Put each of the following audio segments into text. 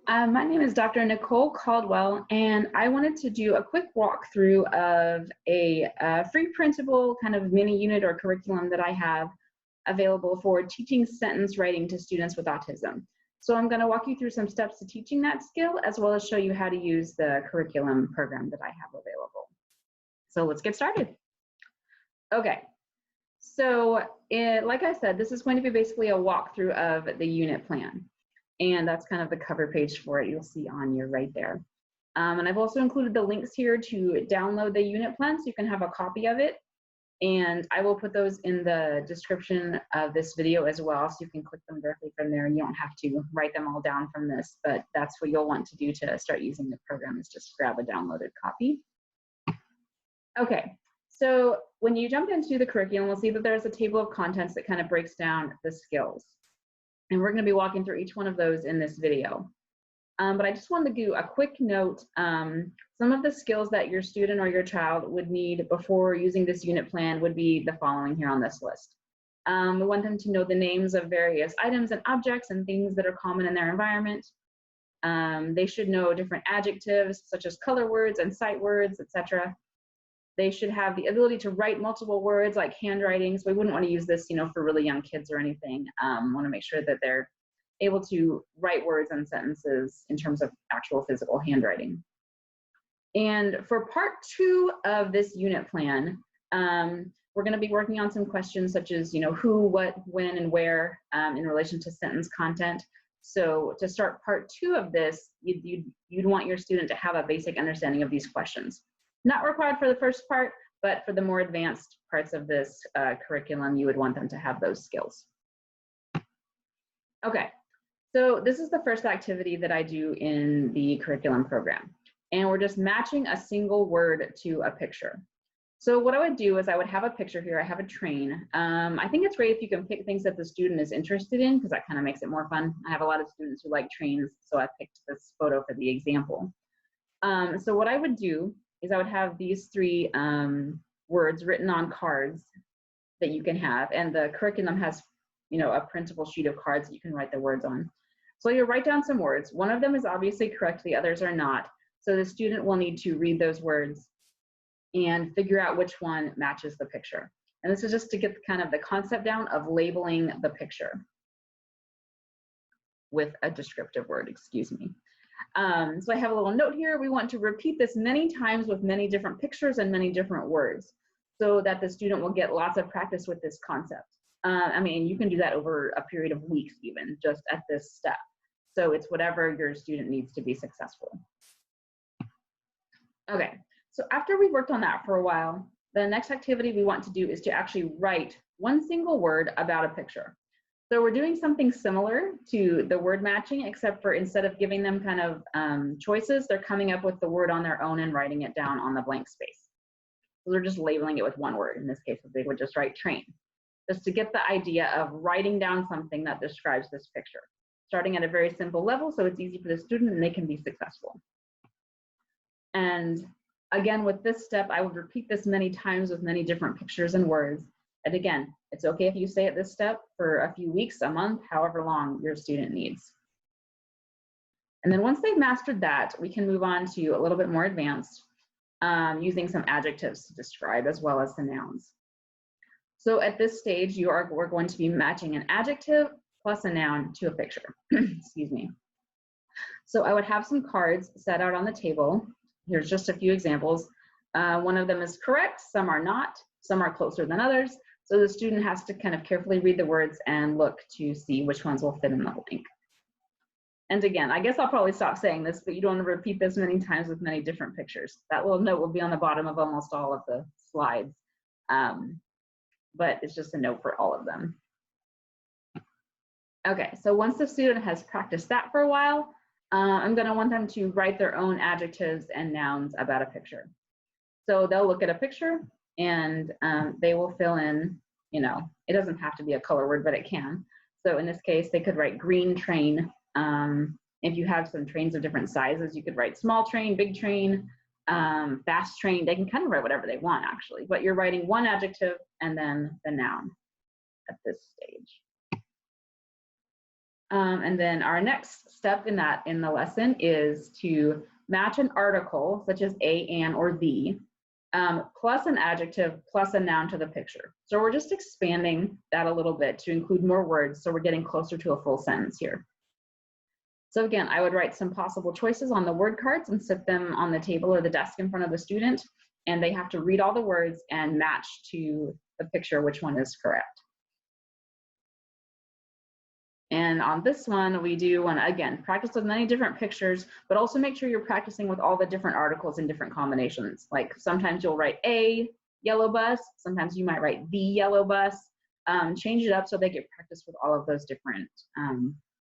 My name is Dr. Nicole Caldwell, and I wanted to do a quick walkthrough of a free printable kind of mini unit or curriculum that I have available for teaching sentence writing to students with autism. So I'm going to walk you through some steps to teaching that skill, as well as show you how to use the curriculum program that I have available. So let's get started. Okay, so like I said, this is going to be basically a walkthrough of the unit plan. And that's kind of the cover page for it. You'll see on your right there. And I've also included the links here to download the unit plan so you can have a copy of it. And I will put those in the description of this video as well, so you can click them directly from there and you don't have to write them all down from this, but that's what you'll want to do to start using the program, is just grab a downloaded copy. Okay, so when you jump into the curriculum, we'll see that there's a table of contents that kind of breaks down the skills. And we're going to be walking through each one of those in this video. But I just wanted to do a quick note. Some of the skills that your student or your child would need before using this unit plan would be the following here on this list. We want them to know the names of various items and objects and things that are common in their environment. They should know different adjectives, such as color words and sight words, etc. They should have the ability to write multiple words like handwriting. So we wouldn't want to use this, for really young kids or anything. Want to make sure that they're able to write words and sentences in terms of actual physical handwriting. And for part 2 of this unit plan, we're going to be working on some questions such as, who, what, when, and where in relation to sentence content. So to start part 2 of this, you'd want your student to have a basic understanding of these questions. Not required for the first part, but for the more advanced parts of this curriculum, you would want them to have those skills. Okay, so this is the first activity that I do in the curriculum program. And we're just matching a single word to a picture. So what I would do is I would have a picture here. I have a train. I think it's great if you can pick things that the student is interested in, because that kind of makes it more fun. I have a lot of students who like trains, so I picked this photo for the example. So what I would do is I would have these 3 words written on cards that you can have, and the curriculum has, a printable sheet of cards that you can write the words on. So you write down some words. One of them is obviously correct, the others are not. So the student will need to read those words and figure out which one matches the picture. And this is just to get kind of the concept down of labeling the picture with a descriptive word, excuse me. So I have a little note here. We want to repeat this many times with many different pictures and many different words so that the student will get lots of practice with this concept. You can do that over a period of weeks even, just at this step. So it's whatever your student needs to be successful. Okay, so after we've worked on that for a while, the next activity we want to do is to actually write one single word about a picture. So we're doing something similar to the word matching, except for instead of giving them kind of choices, they're coming up with the word on their own and writing it down on the blank space. So they're just labeling it with one word. In this case, they would just write train, just to get the idea of writing down something that describes this picture, starting at a very simple level so it's easy for the student and they can be successful. And again, with this step, I would repeat this many times with many different pictures and words. And again, it's okay if you stay at this step for a few weeks, a month, however long your student needs. And then once they've mastered that, we can move on to a little bit more advanced, using some adjectives to describe as well as the nouns. So at this stage, we're going to be matching an adjective plus a noun to a picture. Excuse me. So I would have some cards set out on the table. Here's just a few examples. One of them is correct, some are not, some are closer than others. So the student has to kind of carefully read the words and look to see which ones will fit in the blank. And again, I guess I'll probably stop saying this, but you don't want to repeat this many times with many different pictures. That little note will be on the bottom of almost all of the slides, but it's just a note for all of them. Okay, so once the student has practiced that for a while, I'm going to want them to write their own adjectives and nouns about a picture. So they'll look at a picture and they will fill in, it doesn't have to be a color word, but it can. So in this case, they could write green train. If you have some trains of different sizes, you could write small train, big train, fast train. They can kind of write whatever they want, actually, but you're writing one adjective and then the noun at this stage. And then our next step in the lesson is to match an article such as a, an, or the, plus an adjective plus a noun to the picture. So we're just expanding that a little bit to include more words, so we're getting closer to a full sentence here. So again, I would write some possible choices on the word cards and sit them on the table or the desk in front of the student, and they have to read all the words and match to the picture which one is correct. And on this one, we do want to, again, practice with many different pictures, but also make sure you're practicing with all the different articles in different combinations. Like sometimes you'll write a yellow bus, sometimes you might write the yellow bus. Change it up so they get practice with all of those different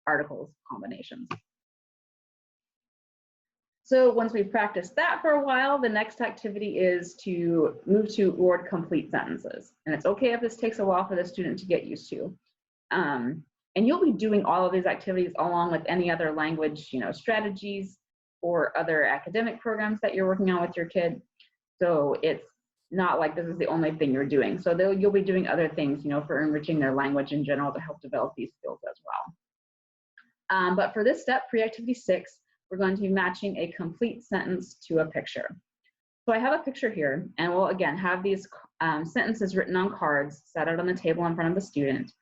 articles combinations. So once we've practiced that for a while, the next activity is to move to word complete sentences. And it's okay if this takes a while for the student to get used to. And you'll be doing all of these activities along with any other language, strategies or other academic programs that you're working on with your kid. So it's not like this is the only thing you're doing. So you'll be doing other things, for enriching their language in general to help develop these skills as well. But for this step, pre-activity 6, we're going to be matching a complete sentence to a picture. So I have a picture here, and we'll again have these sentences written on cards set out on the table in front of the student.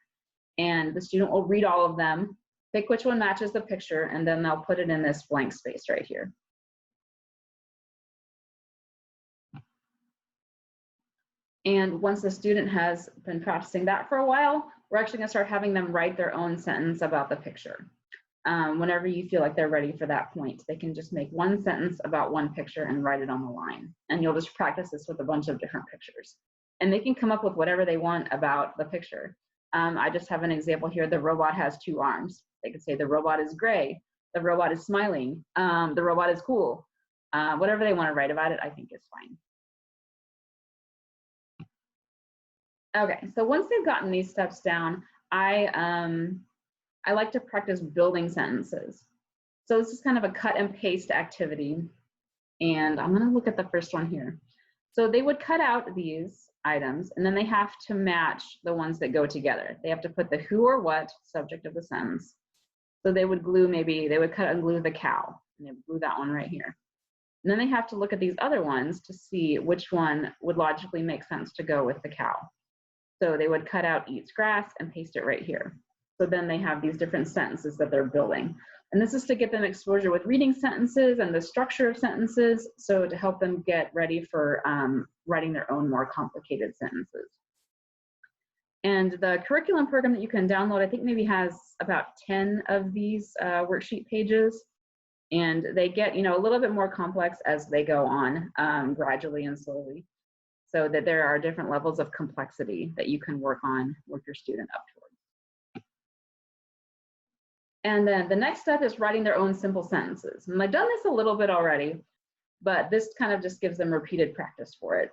And the student will read all of them, pick which one matches the picture, and then they'll put it in this blank space right here. And once the student has been practicing that for a while, we're actually going to start having them write their own sentence about the picture. Whenever you feel like they're ready for that point, they can just make one sentence about one picture and write it on the line. And you'll just practice this with a bunch of different pictures. And they can come up with whatever they want about the picture. I just have an example here. The robot has 2 arms. They could say the robot is gray, the robot is smiling, the robot is cool. Whatever they want to write about it, I think is fine. Okay, so once they've gotten these steps down, I like to practice building sentences. So this is kind of a cut and paste activity. And I'm going to look at the first one here. So they would cut out these items, and then they have to match the ones that go together. They have to put the who or what subject of the sentence. So they would glue, maybe they would cut and glue the cow, and they would glue that one right here. And then they have to look at these other ones to see which one would logically make sense to go with the cow. So they would cut out eats grass and paste it right here. So then they have these different sentences that they're building. And this is to get them exposure with reading sentences and the structure of sentences, so to help them get ready for writing their own more complicated sentences. And the curriculum program that you can download, I think maybe has about 10 of these worksheet pages. And they get, a little bit more complex as they go on, gradually and slowly, so that there are different levels of complexity that you can work on with your student up towards. And then the next step is writing their own simple sentences. And I've done this a little bit already, but this kind of just gives them repeated practice for it.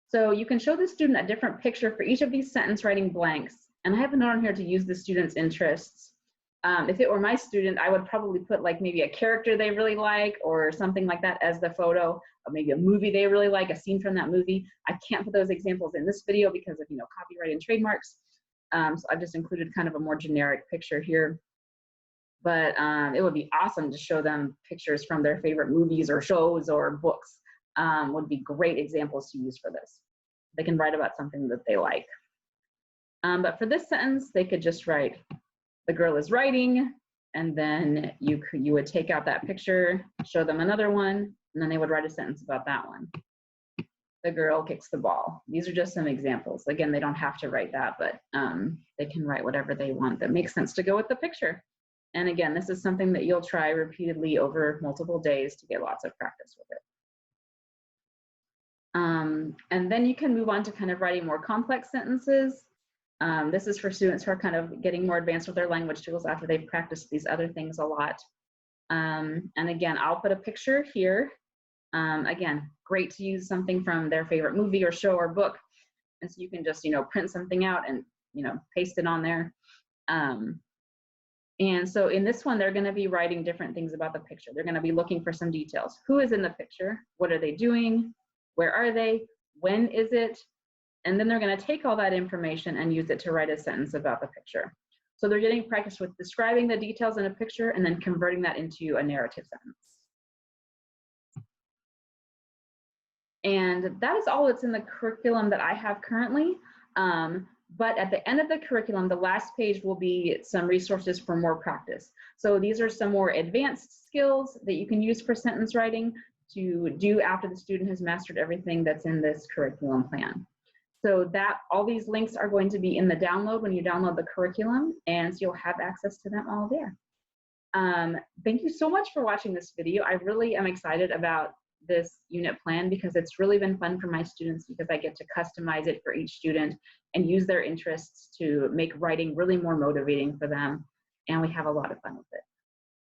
So you can show the student a different picture for each of these sentence writing blanks. And I have a note on here to use the student's interests. If it were my student, I would probably put like maybe a character they really like or something like that as the photo, or maybe a movie they really like, a scene from that movie. I can't put those examples in this video because of copyright and trademarks. So I've just included kind of a more generic picture here. But it would be awesome to show them pictures from their favorite movies or shows or books. Would be great examples to use for this. They can write about something that they like. But for this sentence, they could just write, the girl is writing, and then you would take out that picture, show them another one, and then they would write a sentence about that one. The girl kicks the ball. These are just some examples. Again, they don't have to write that, but they can write whatever they want that makes sense to go with the picture. And again, this is something that you'll try repeatedly over multiple days to get lots of practice with it. And then you can move on to kind of writing more complex sentences. This is for students who are kind of getting more advanced with their language tools after they've practiced these other things a lot. And again, I'll put a picture here. Again, great to use something from their favorite movie or show or book. And so you can just, print something out and, paste it on there. And so in this one, they're going to be writing different things about the picture. They're going to be looking for some details. Who is in the picture? What are they doing? Where are they? When is it? And then they're going to take all that information and use it to write a sentence about the picture. So they're getting practice with describing the details in a picture and then converting that into a narrative sentence. And that is all that's in the curriculum that I have currently. But at the end of the curriculum, the last page will be some resources for more practice. So these are some more advanced skills that you can use for sentence writing to do after the student has mastered everything that's in this curriculum plan. So that all these links are going to be in the download when you download the curriculum, and so you'll have access to them all there. Thank you so much for watching this video. I really am excited about this unit plan because it's really been fun for my students because I get to customize it for each student and use their interests to make writing really more motivating for them. And we have a lot of fun with it.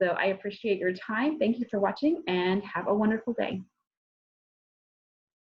So I appreciate your time. Thank you for watching and have a wonderful day.